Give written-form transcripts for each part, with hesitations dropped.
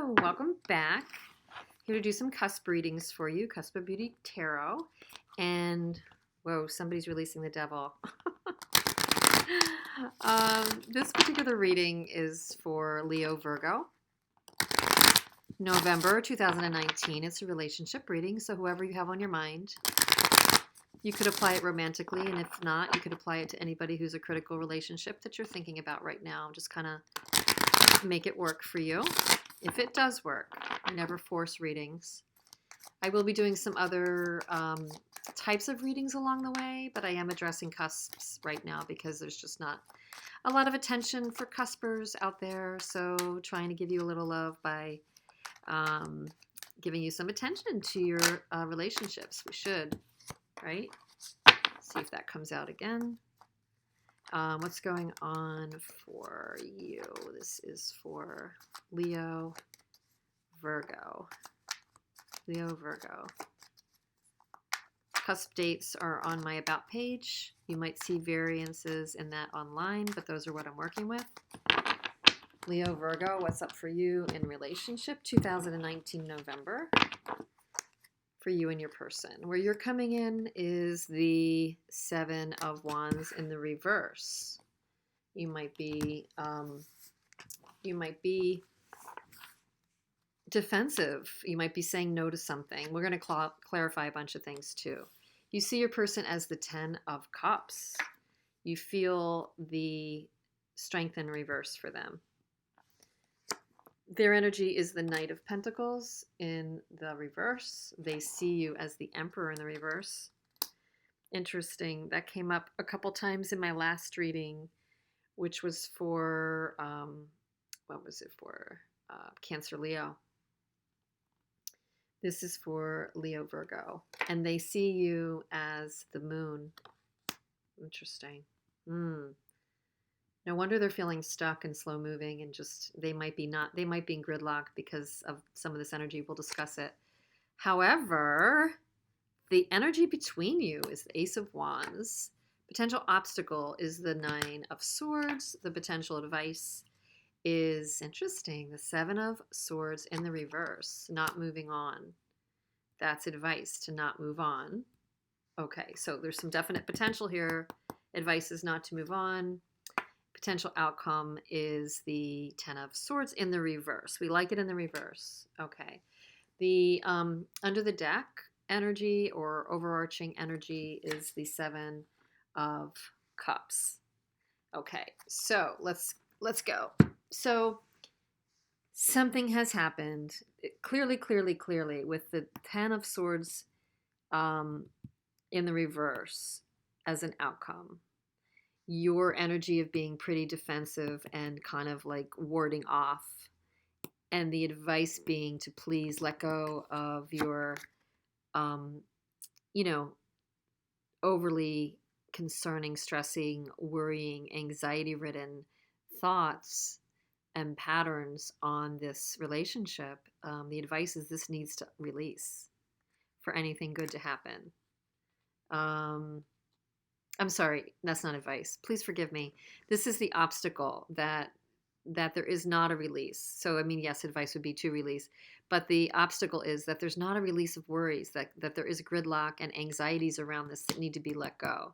Hello, welcome back. Here to do some cusp readings for you, Cusp of Beauty Tarot. And, whoa, somebody's releasing the devil. This particular reading is for Leo Virgo. November 2019. It's a relationship reading, so whoever you have on your mind. You could apply it romantically, and if not, you could apply it to anybody who's a critical relationship that you're thinking about right now. Just kind of make it work for you. If it does work, I never force readings. I will be doing some other types of readings along the way, but I am addressing cusps right now because there's just not a lot of attention for cuspers out there. So trying to give you a little love by giving you some attention to your relationships. We should, right? See if that comes out again. What's going on for you? This is for Leo Virgo. Leo Virgo. Cusp dates are on my About page. You might see variances in that online, but those are what I'm working with. Leo Virgo, what's up for you in relationship? 2019 November. For you and your person. Where you're coming in is the Seven of Wands in the reverse. You might be defensive. You might be saying no to something. We're going to clarify a bunch of things too. You see your person as the Ten of Cups. You feel the strength in reverse for them. Their energy is the Knight of Pentacles in the reverse. They see you as the Emperor in the reverse. Interesting. That came up a couple times in my last reading, which was for, what was it for? Cancer Leo. This is for Leo Virgo. And they see you as the Moon. Interesting. No wonder they're feeling stuck and slow moving and just, they might be in gridlock because of some of this energy. We'll discuss it. However, the energy between you is the Ace of Wands. Potential obstacle is the Nine of Swords. The potential advice is interesting. The Seven of Swords in the reverse, not moving on. That's advice to not move on. Okay, so there's some definite potential here. Advice is not to move on. Potential outcome is the Ten of Swords in the reverse. We like it in the reverse. Okay. The under the deck energy or overarching energy is the Seven of Cups. Okay. So let's go. So something has happened clearly with the Ten of Swords in the reverse as an outcome. Your energy of being pretty defensive and kind of like warding off, and the advice being to please let go of your, overly concerning, stressing, worrying, anxiety-ridden thoughts and patterns on this relationship. The advice is this needs to release for anything good to happen. I'm sorry, that's not advice. Please forgive me. This is the obstacle that there is not a release. So, I mean, yes, advice would be to release, but the obstacle is that there's not a release of worries, that there is gridlock and anxieties around this that need to be let go.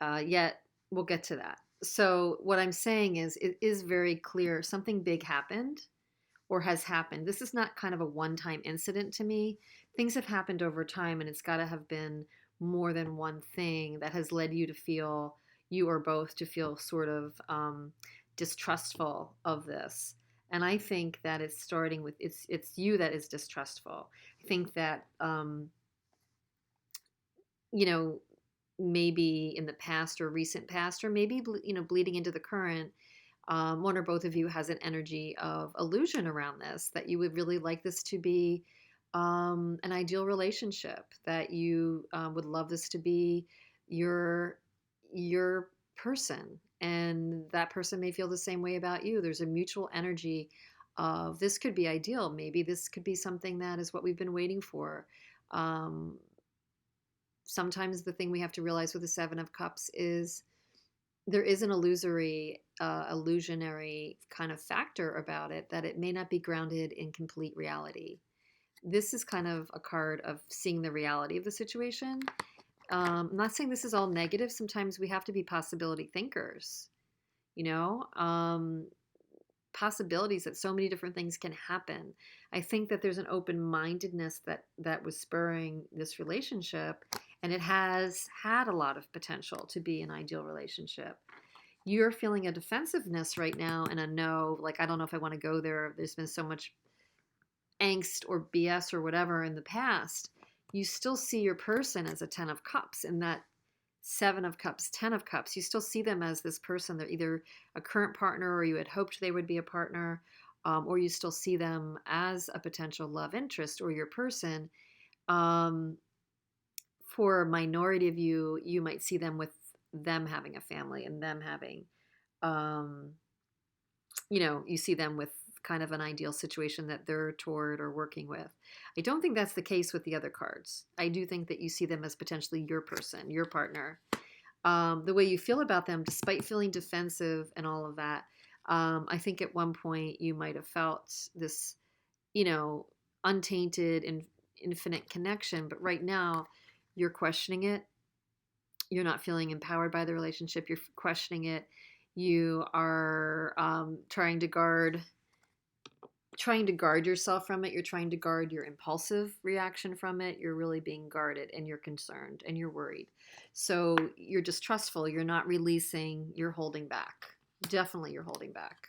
Yet, we'll get to that. So what I'm saying is, it is very clear something big happened or has happened. This is not kind of a one-time incident to me. Things have happened over time, and it's got to have been more than one thing that has led you to feel, you or both, to feel sort of distrustful of this. And I think that it's starting with, it's you that is distrustful. I think that, maybe in the past or recent past, or maybe, bleeding into the current, one or both of you has an energy of illusion around this, that you would really like this to be an ideal relationship, that you would love this to be your person, and that person may feel the same way about you. There's a mutual energy of this could be ideal. Maybe this could be something that is what we've been waiting for. Sometimes the thing we have to realize with the Seven of Cups is there is an illusionary kind of factor about it, that it may not be grounded in complete reality. This is kind of a card of seeing the reality of the situation. I'm not saying this is all negative. Sometimes we have to be possibility thinkers, you know? Possibilities that so many different things can happen. I think that there's an open-mindedness that was spurring this relationship, and it has had a lot of potential to be an ideal relationship. You're feeling a defensiveness right now and a no, like I don't know if I want to go there. There's been so much angst or BS or whatever in the past. You still see your person as a 10 of cups, and that 7 of cups, 10 of cups, you still see them as this person. They're either a current partner, or you had hoped they would be a partner, or you still see them as a potential love interest or your person. Um, for a minority of you, you might see them with them having a family and them having, um, you see them with kind of an ideal situation that they're toward or working with. I don't think that's the case with the other cards. I do think that you see them as potentially your person, your partner. The way you feel about them, despite feeling defensive and all of that, I think at one point you might have felt this, you know, untainted and infinite connection, but right now you're questioning it. You're not feeling empowered by the relationship. You're questioning it. You are trying to guard yourself from it. You're trying to guard your impulsive reaction from it. You're really being guarded, and you're concerned and you're worried. So you're distrustful. You're not releasing. You're holding back. Definitely, you're holding back.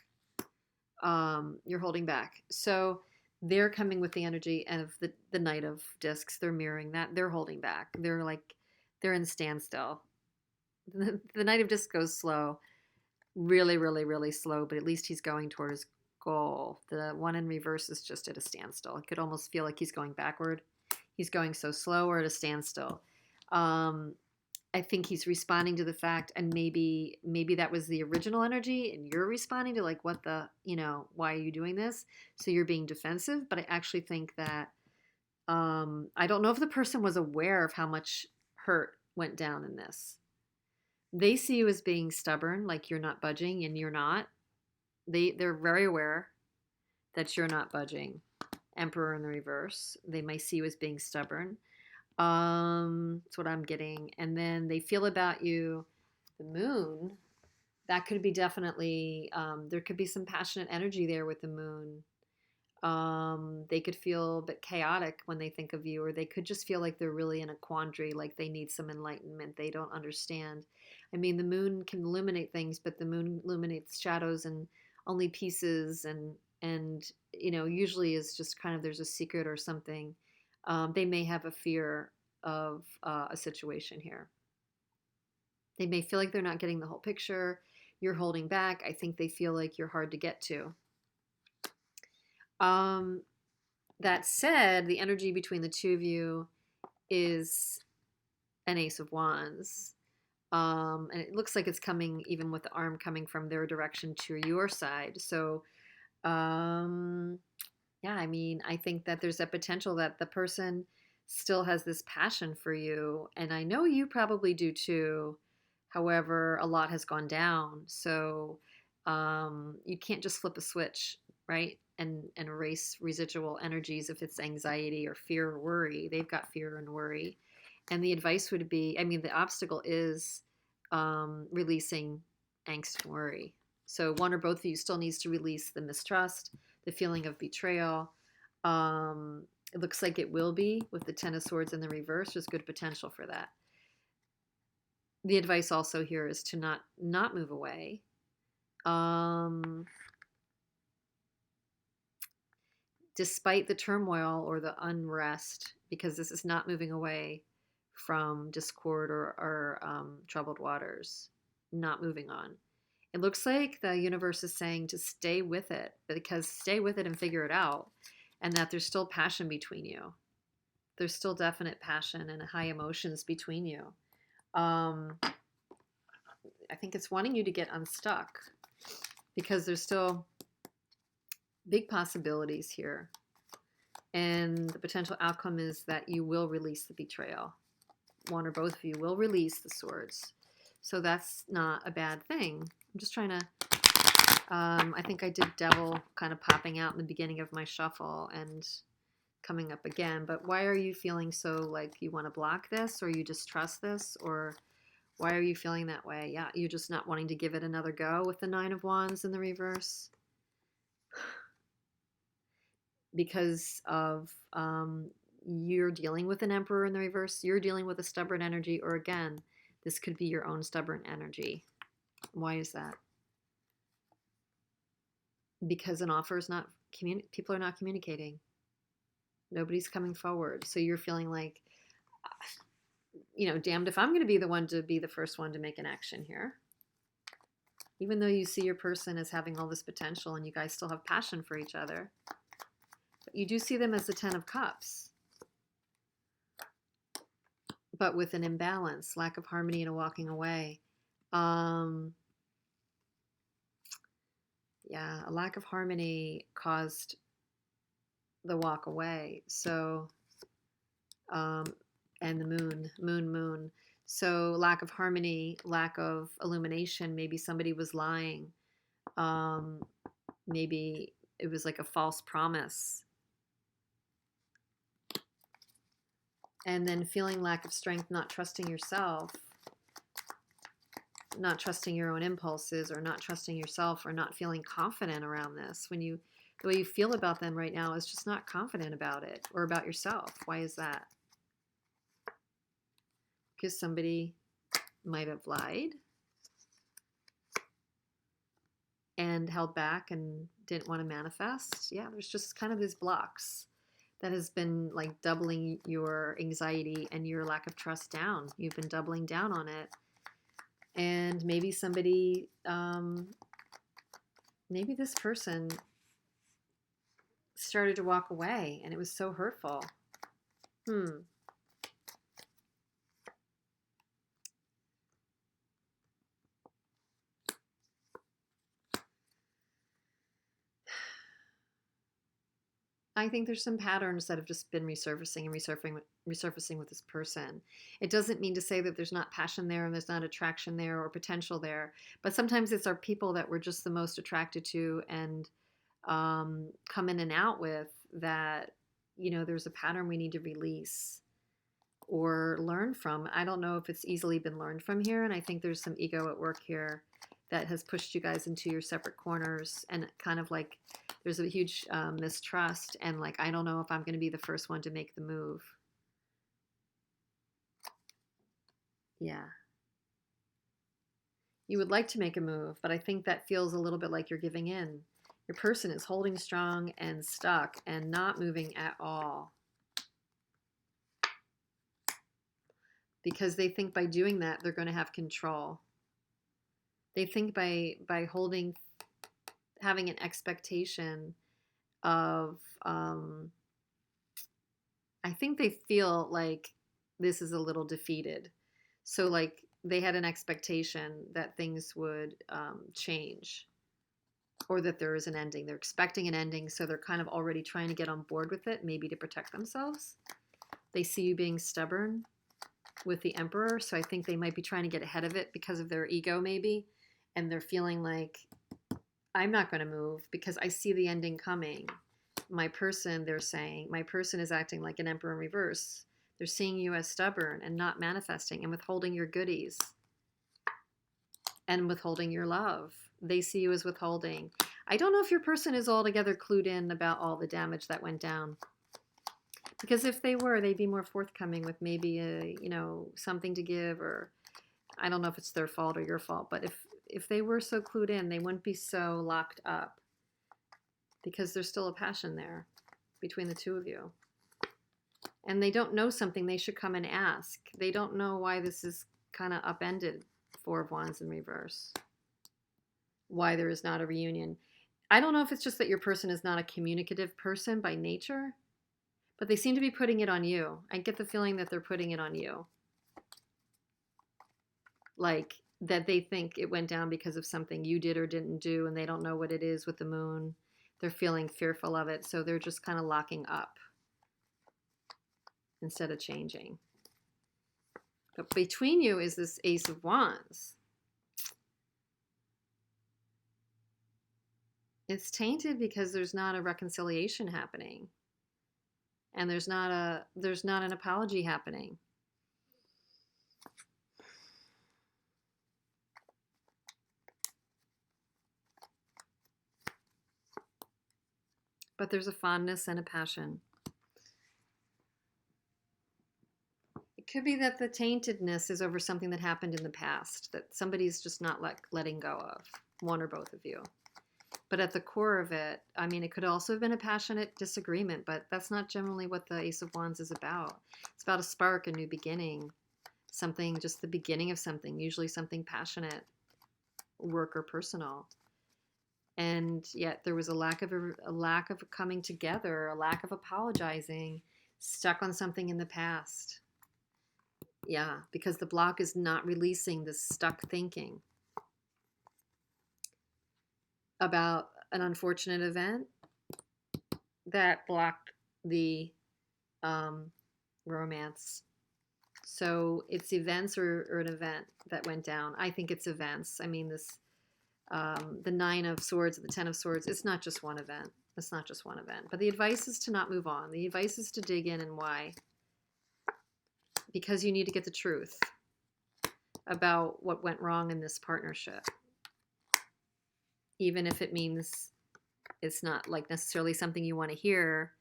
You're holding back. So they're coming with the energy of the Knight of Discs. They're mirroring that. They're holding back. They're in standstill. The Knight of Discs goes slow, really, really, really slow, but at least he's going toward his goal. The one in reverse is just at a standstill. It could almost feel like he's going backward. He's going so slow, or at a standstill. I think he's responding to the fact, and maybe that was the original energy, and you're responding to like, what the, why are you doing this? So you're being defensive. But I actually think that I don't know if the person was aware of how much hurt went down in this. They see you as being stubborn, like you're not budging, and you're not. They're very aware that you're not budging. Emperor in the reverse. They may see you as being stubborn. That's what I'm getting. And then they feel about you, the moon. That could be definitely, there could be some passionate energy there with the moon. They could feel a bit chaotic when they think of you, or they could just feel like they're really in a quandary, like they need some enlightenment. They don't understand. I mean, the moon can illuminate things, but the moon illuminates shadows and only pieces, and usually is just kind of, there's a secret or something. They may have a fear of a situation here. They may feel like they're not getting the whole picture. You're holding back. I think they feel like you're hard to get to. That said, the energy between the two of you is an Ace of Wands. And it looks like it's coming, even with the arm coming from their direction to your side. So, yeah, I mean, I think that there's a potential that the person still has this passion for you. And I know you probably do too. However, a lot has gone down. So you can't just flip a switch, right? And erase residual energies if it's anxiety or fear or worry. They've got fear and worry. And the advice would be, I mean, the obstacle is releasing angst and worry. So one or both of you still needs to release the mistrust, the feeling of betrayal. It looks like it will be with the Ten of Swords in the reverse. There's good potential for that. The advice also here is to not move away. Despite the turmoil or the unrest, because this is not moving away from discord or troubled waters, not moving on. It looks like the universe is saying to stay with it, because stay with it and figure it out, and that there's still passion between you. There's still definite passion and high emotions between you. I think it's wanting you to get unstuck, because there's still big possibilities here. And the potential outcome is that you will release the betrayal. One or both of you will release the swords. So that's not a bad thing. I'm just trying to, I think I did Devil kind of popping out in the beginning of my shuffle and coming up again. But why are you feeling so like you want to block this, or you distrust this, or why are you feeling that way? Yeah, you're just not wanting to give it another go with the Nine of Wands in the reverse. Because of you're dealing with an Emperor in the reverse, you're dealing with a stubborn energy, or again, this could be your own stubborn energy. Why is that? Because an offer is not, people are not communicating. Nobody's coming forward. So you're feeling like, damned if I'm going to be the one to be the first one to make an action here. Even though you see your person as having all this potential and you guys still have passion for each other. But you do see them as the Ten of Cups. But with an imbalance, lack of harmony and a walking away. Yeah, a lack of harmony caused the walk away. So, and the moon. So lack of harmony, lack of illumination. Maybe somebody was lying. Maybe it was like a false promise. And then feeling lack of strength, not trusting yourself, not trusting your own impulses, or not trusting yourself, or not feeling confident around this. The way you feel about them right now is just not confident about it or about yourself. Why is that? Because somebody might have lied and held back and didn't want to manifest. Yeah, there's just kind of these blocks that has been like doubling your anxiety and your lack of trust down. You've been doubling down on it. And maybe somebody, maybe this person started to walk away and it was so hurtful. I think there's some patterns that have just been resurfacing and resurfacing with this person. It doesn't mean to say that there's not passion there and there's not attraction there or potential there, but sometimes it's our people that we're just the most attracted to and come in and out with that, there's a pattern we need to release or learn from. I don't know if it's easily been learned from here, and I think there's some ego at work here that has pushed you guys into your separate corners, and kind of like there's a huge mistrust, and like, I don't know if I'm going to be the first one to make the move. Yeah. You would like to make a move, but I think that feels a little bit like you're giving in. Your person is holding strong and stuck and not moving at all. Because they think by doing that, they're going to have control. They think by having an expectation of, I think they feel like this is a little defeated. So like they had an expectation that things would change, or that there is an ending. They're expecting an ending, so they're kind of already trying to get on board with it, maybe to protect themselves. They see you being stubborn with the Emperor, so I think they might be trying to get ahead of it because of their ego maybe, and they're feeling like, I'm not going to move because I see the ending coming. My person, they're saying, my person is acting like an Emperor in reverse. They're seeing you as stubborn and not manifesting and withholding your goodies and withholding your love. They see you as withholding. I don't know if your person is altogether clued in about all the damage that went down. Because if they were, they'd be more forthcoming with maybe a, something to give, or I don't know if it's their fault or your fault, but if they were so clued in, they wouldn't be so locked up, because there's still a passion there between the two of you. And they don't know something, they should come and ask. They don't know why this is kind of upended, Four of Wands in reverse. Why there is not a reunion. I don't know if it's just that your person is not a communicative person by nature, but they seem to be putting it on you. I get the feeling that they're putting it on you. Like that they think it went down because of something you did or didn't do, and they don't know what it is with the moon. They're feeling fearful of it, so they're just kind of locking up instead of changing. But between you is this Ace of Wands. It's tainted because there's not a reconciliation happening. And there's not an apology happening. But there's a fondness and a passion. It could be that the taintedness is over something that happened in the past that somebody's just not letting go of, one or both of you. But at the core of it, I mean, it could also have been a passionate disagreement, but that's not generally what the Ace of Wands is about. It's about a spark, a new beginning, something, just the beginning of something, usually something passionate, work or personal. And yet there was a lack of coming together, a lack of apologizing, stuck on something in the past. Yeah, because the block is not releasing this stuck thinking about an unfortunate event that blocked the romance. So it's events or an event that went down. I think it's events. I mean, this the Nine of Swords, the Ten of Swords, it's not just one event. It's not just one event. But the advice is to not move on. The advice is to dig in, and why? Because you need to get the truth about what went wrong in this partnership. Even if it means it's not like necessarily something you want to hear,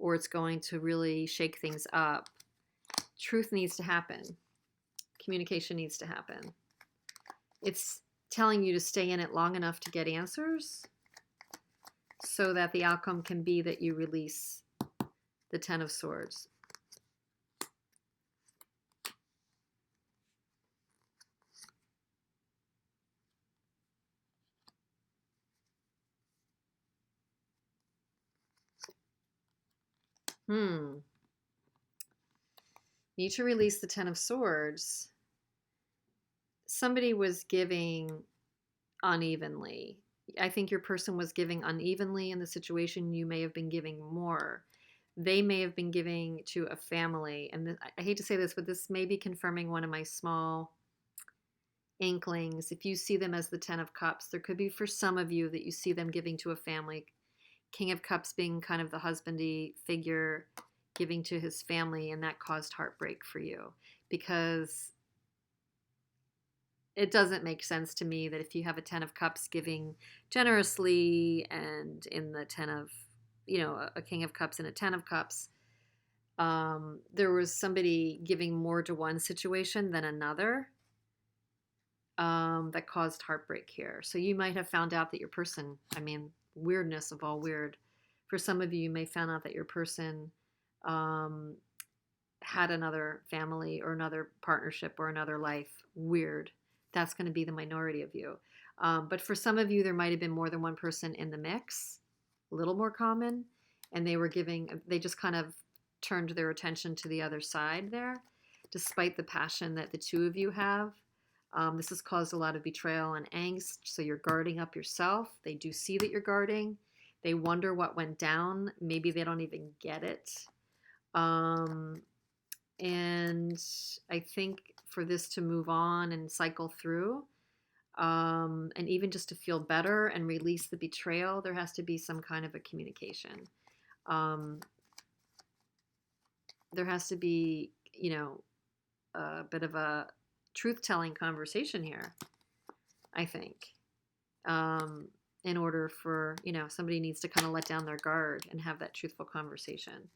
or it's going to really shake things up. Truth needs to happen. Communication needs to happen. It's telling you to stay in it long enough to get answers so that the outcome can be that you release the Ten of Swords. Need to release the Ten of Swords. Somebody was giving unevenly. I think your person was giving unevenly in the situation. You may have been giving more. They may have been giving to a family. And I hate to say this, but this may be confirming one of my small inklings. If you see them as the Ten of Cups, there could be for some of you that you see them giving to a family. King of Cups being kind of the husbandy figure giving to his family, and that caused heartbreak for you because it doesn't make sense to me that if you have a Ten of Cups giving generously and in the Ten of, a King of Cups and a Ten of Cups, there was somebody giving more to one situation than another that caused heartbreak here. So you might have found out that your person, weirdness of all weird, for some of you, you may found out that your person had another family or another partnership or another life. Weird. That's going to be the minority of you. But for some of you, there might have been more than one person in the mix, a little more common, and they just kind of turned their attention to the other side there, despite the passion that the two of you have. This has caused a lot of betrayal and angst, so you're guarding up yourself. They do see that you're guarding. They wonder what went down. Maybe they don't even get it. And I think for this to move on and cycle through, and even just to feel better and release the betrayal, there has to be some kind of a communication. There has to be, a bit of a truth-telling conversation here, I think. In order for, somebody needs to kind of let down their guard and have that truthful conversation.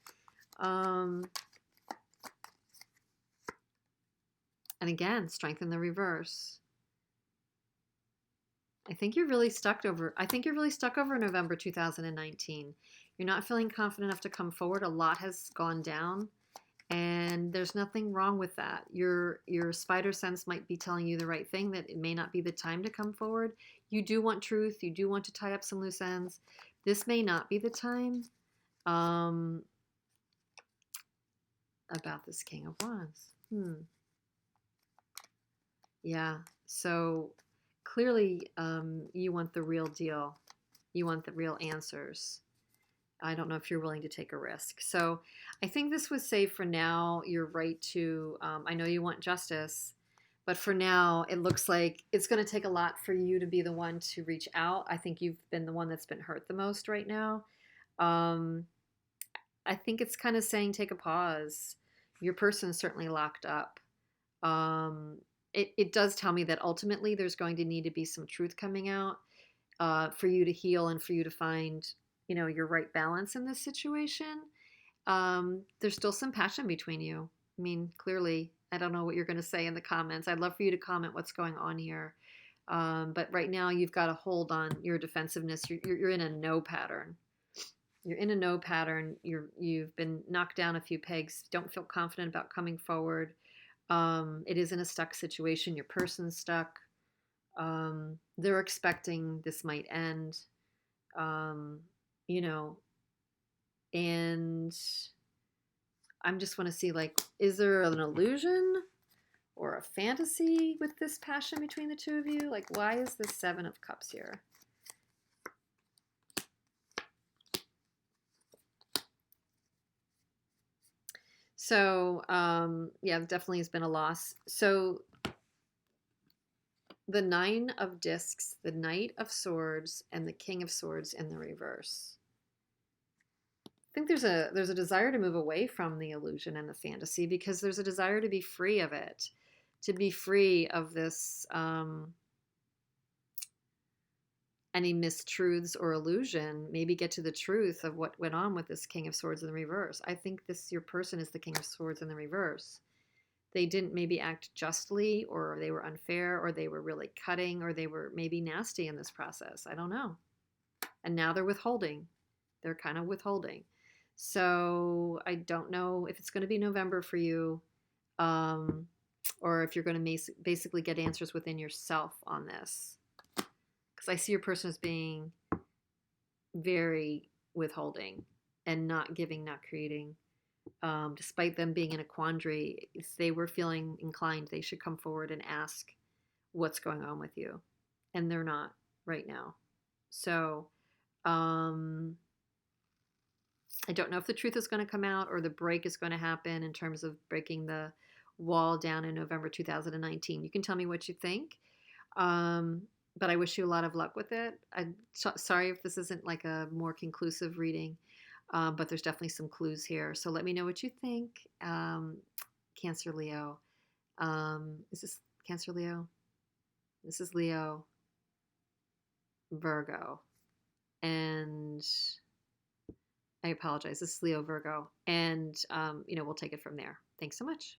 And again, strength in the reverse. I think you're really stuck over November 2019. You're not feeling confident enough to come forward. A lot has gone down, and there's nothing wrong with that. Your spider sense might be telling you the right thing, that it may not be the time to come forward. You do want truth. You do want to tie up some loose ends. This may not be the time. About this King of Wands. Yeah, so clearly you want the real deal. You want the real answers. I don't know if you're willing to take a risk. So I think this would say for now, you're right to, I know you want justice, but for now, it looks like it's going to take a lot for you to be the one to reach out. I think you've been the one that's been hurt the most right now. Um, I think it's kind of saying take a pause. Your person's certainly locked up. Um, it does tell me that ultimately there's going to need to be some truth coming out for you to heal and for you to find, your right balance in this situation. There's still some passion between you. I mean, clearly, I don't know what you're going to say in the comments. I'd love for you to comment what's going on here. But right now, you've got a hold on your defensiveness. You're in a no pattern. You're in a no pattern. You've been knocked down a few pegs. Don't feel confident about coming forward. It is in a stuck situation. Your person's stuck. They're expecting this might end. Um, you know, and I'm just want to see, like, is there an illusion or a fantasy with this passion between the two of you? Like, why is the Seven of Cups here? So, yeah, definitely has been a loss. So the Nine of Discs, the Knight of Swords, and the King of Swords in the reverse. I think there's a desire to move away from the illusion and the fantasy because there's a desire to be free of it, to be free of this any mistruths or illusion. Maybe get to the truth of what went on with this King of Swords in the reverse. I think your person is the King of Swords in the reverse. They didn't maybe act justly, or they were unfair, or they were really cutting, or they were maybe nasty in this process. I don't know. And now they're withholding. They're kind of withholding. So I don't know if it's going to be November for you, or if you're going to basically get answers within yourself on this. Because I see your person as being very withholding and not giving, not creating. Despite them being in a quandary, if they were feeling inclined, they should come forward and ask what's going on with you. And they're not right now. So, I don't know if the truth is going to come out or the break is going to happen in terms of breaking the wall down in November 2019. You can tell me what you think. But I wish you a lot of luck with it. I'm sorry if this isn't like a more conclusive reading, but there's definitely some clues here. So let me know what you think. Cancer, Leo. Is this Cancer, Leo? This is Leo, Virgo. And I apologize. This is Leo, Virgo. And, we'll take it from there. Thanks so much.